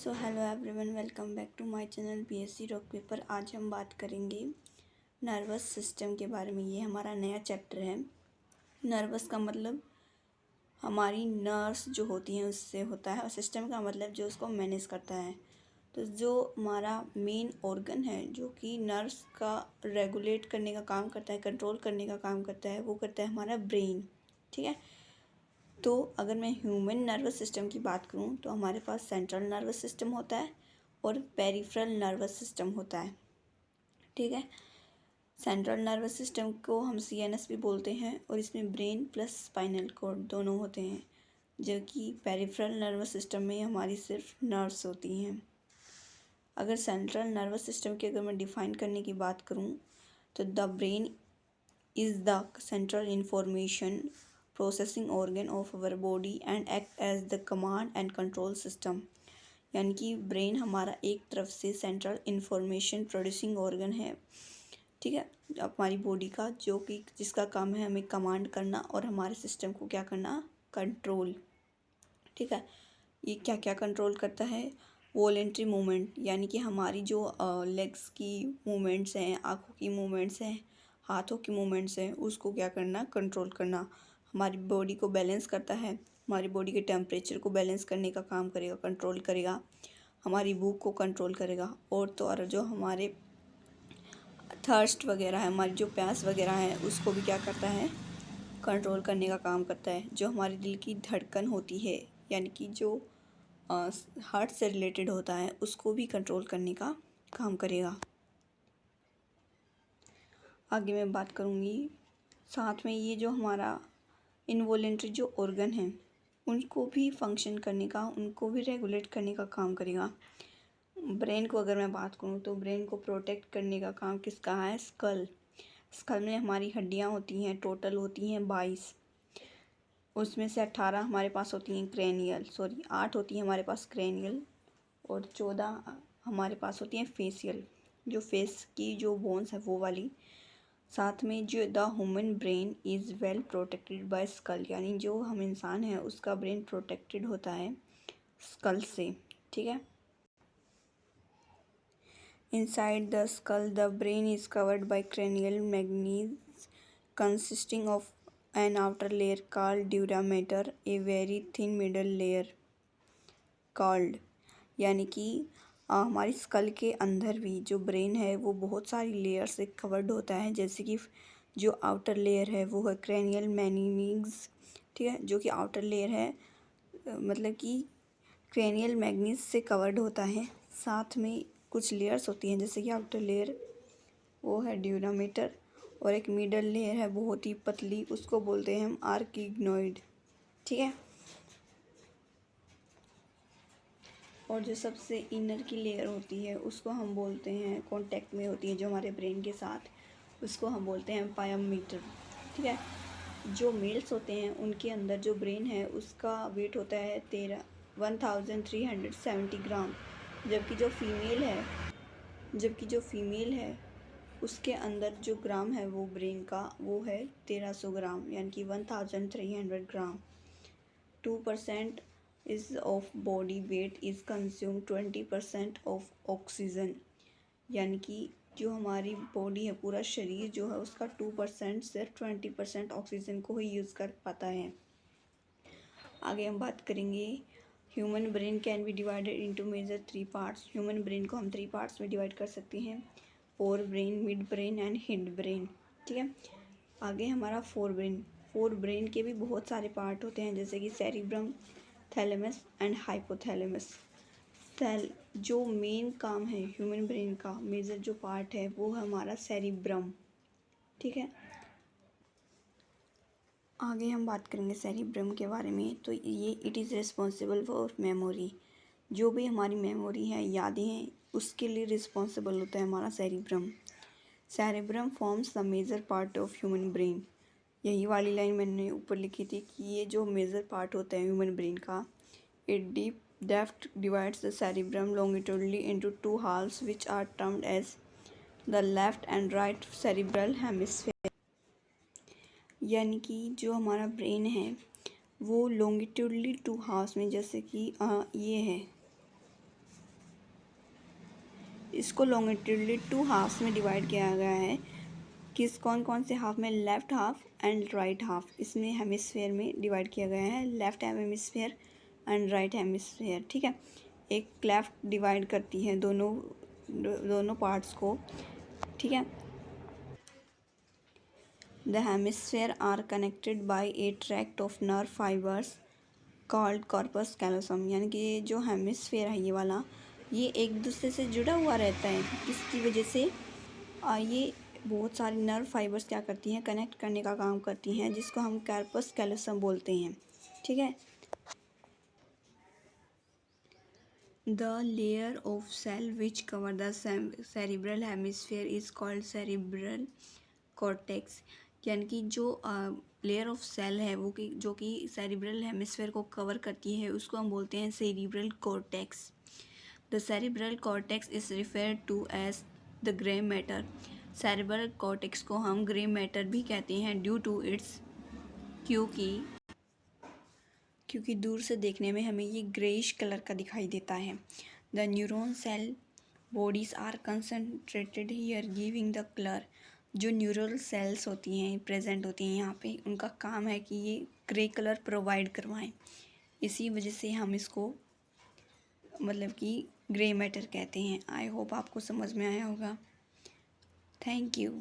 So hello everyone, welcome back to my channel BSc rock paper. आज हम बात करेंगे नर्वस सिस्टम के बारे में। ये हमारा नया चैप्टर है। नर्वस का मतलब हमारी नर्व्स जो होती हैं उससे होता है, और सिस्टम का मतलब जो उसको मैनेज करता है। तो जो हमारा मेन ऑर्गन है जो कि नर्व्स का रेगुलेट करने का काम करता है, कंट्रोल करने का काम करता है, वो करता है हमारा ब्रेन। ठीक है। तो अगर मैं ह्यूमन नर्वस सिस्टम की बात करूं तो हमारे पास सेंट्रल नर्वस सिस्टम होता है और पेरिफेरल नर्वस सिस्टम होता है। ठीक है। सेंट्रल नर्वस सिस्टम को हम सीएनएस भी बोलते हैं, और इसमें ब्रेन प्लस स्पाइनल कॉर्ड दोनों होते हैं, जबकि पेरिफेरल नर्वस सिस्टम में हमारी सिर्फ नर्व्स होती हैं। अगर सेंट्रल नर्वस सिस्टम की अगर मैं डिफाइन करने की बात करूं तो the brain is the central information processing organ of our body and act as the command and control system. यानी कि ब्रेन हमारा एक तरफ से सेंट्रल इंफॉर्मेशन प्रोड्यूसिंग ऑर्गन है। ठीक है। हमारी बॉडी का, जो कि जिसका काम है हमें कमांड करना और हमारे सिस्टम को क्या करना, कंट्रोल। ठीक है। ये क्या क्या कंट्रोल करता है? वॉलेंट्री मूवमेंट, यानी कि हमारी जो लेग्स की मूवमेंट्स हैं, आँखों की मूवमेंट्स हैं, हाथों की मूवमेंट्स हैं, उसको क्या करना, कंट्रोल करना। हमारी बॉडी को बैलेंस करता है, हमारी बॉडी के टेम्परेचर को बैलेंस करने का काम करेगा, कंट्रोल करेगा। हमारी भूख को कंट्रोल करेगा। और जो हमारे थर्स्ट वगैरह है, हमारी जो प्यास वगैरह है, उसको भी क्या करता है, कंट्रोल करने का काम करता है। जो हमारे दिल की धड़कन होती है, यानी कि जो हार्ट से रिलेटेड होता है, उसको भी कंट्रोल करने का काम करेगा। आगे मैं बात करूँगी, साथ में ये जो हमारा इनवॉलेंट्री जो ऑर्गन है उनको भी फंक्शन करने का, उनको भी रेगुलेट करने का काम करेगा। ब्रेन को अगर मैं बात करूँ तो ब्रेन को प्रोटेक्ट करने का काम किसका है, स्कल। स्कल में हमारी हड्डियाँ होती हैं, टोटल होती हैं 22। उसमें से 18 हमारे पास होती हैं क्रेनियल, 8 होती हैं हमारे पास क्रेनियल, और 14 हमारे पास होती हैं फेशियल, जो फेस की जो बोन्स है वो वाली। साथ में जो the human brain is well protected by skull, यानी जो हम इंसान हैं उसका ब्रेन प्रोटेक्टेड होता है स्कल से। ठीक है। Inside the skull the brain is covered by cranial manganese consisting of an outer layer called dura mater, a very thin middle layer called, यानी कि हमारी स्कल के अंदर भी जो ब्रेन है वो बहुत सारी लेयर से कवर्ड होता है। जैसे कि जो आउटर लेयर है वो है क्रेनियल मैग्नीज। ठीक है। जो कि आउटर लेयर है, मतलब कि क्रेनियल मैग्नीज से कवर्ड होता है। साथ में कुछ लेयर्स होती हैं, जैसे कि आउटर लेयर वो है ड्यूरामीटर, और एक मिडल लेयर है बहुत ही पतली, उसको बोलते हैं हम आर्किग्नोइड। ठीक है। और जो सबसे इनर की लेयर होती है उसको हम बोलते हैं, कांटेक्ट में होती है जो हमारे ब्रेन के साथ, उसको हम बोलते हैं पायोमीटर। ठीक है। जो मेल्स होते हैं उनके अंदर जो ब्रेन है उसका वेट होता है 1370 ग्राम, जबकि जो फीमेल है उसके अंदर जो ग्राम है वो ब्रेन का वो है 1300 ग्राम, यानी कि 1300 ग्राम। 2% is of body weight is consume 20% of oxygen, यानी कि जो हमारी बॉडी है, पूरा शरीर जो है उसका 2% सिर्फ 20% ऑक्सीजन को ही यूज़ कर पाता है। आगे हम बात करेंगे, human brain can be divided into major 3 parts. Human brain को हम 3 पार्ट्स में डिवाइड कर सकते हैं, fore brain, mid brain and hind brain. ठीक है। आगे हमारा फोर ब्रेन के भी बहुत सारे पार्ट होते हैं, जैसे कि सेरिब्रम, थैलेमस एंड हाइपोथैलेमस। जो मेन काम है ह्यूमन ब्रेन का, मेजर जो पार्ट है वो है हमारा सेरिब्रम। ठीक है। आगे हम बात करेंगे सेरिब्रम के बारे में। तो ये it is responsible for memory, जो भी हमारी मेमोरी है, यादें हैं, उसके लिए रिस्पॉन्सिबल होता है हमारा cerebrum. Cerebrum forms the major part of human brain. यही वाली लाइन मैंने ऊपर लिखी थी कि ये जो मेजर पार्ट होता है ह्यूमन ब्रेन का, it deep depth divides the cerebrum longitudinally into two halves which are termed as the left and right cerebral hemisphere। यानी कि जो हमारा ब्रेन है वो longitudinally टू हाफ्स में, जैसे कि ये है इसको लॉन्गिट्यूडली 2 हाफ्स में डिवाइड किया गया है। कौन कौन से हाफ में? Left half and right half, इसमें हेमिस्फेयर में डिवाइड किया गया है, left hemisphere and right hemisphere. ठीक है, एक क्लेफ्ट डिवाइड करती है दोनों पार्ट्स को। ठीक है, the hemisphere are connected by a tract of nerve fibres called corpus callosum. यानी कि ये जो हेमिस्फेयर है ये वाला, ये एक दूसरे से जुड़ा हुआ रहता है। किसकी वजह से? ये बहुत सारी नर्व फाइबर्स क्या करती हैं? कनेक्ट करने का काम करती हैं, जिसको हम कॉर्पस कैलोसम बोलते हैं। ठीक है, the layer of cell which cover the cerebral hemisphere is called cerebral cortex. यानी कि जो लेयर ऑफ सेल है वो जो कि सेरिब्रल हेमिस्फेयर को कवर करती है, उसको हम बोलते हैं cerebral cortex. The cerebral cortex is referred to as the grey matter. Cerebral cortex को हम ग्रे मैटर भी कहते हैं ड्यू टू इट्स, क्योंकि दूर से देखने में हमें ये ग्रेइश कलर का दिखाई देता है। The neuron cell bodies are concentrated here giving the colour. जो न्यूरल सेल्स होती हैं, प्रेजेंट होती हैं यहाँ पे, उनका काम है कि ये ग्रे कलर प्रोवाइड करवाएं। इसी वजह से हम इसको मतलब कि ग्रे मैटर कहते हैं। आई होप आपको समझ में आया होगा। Thank you.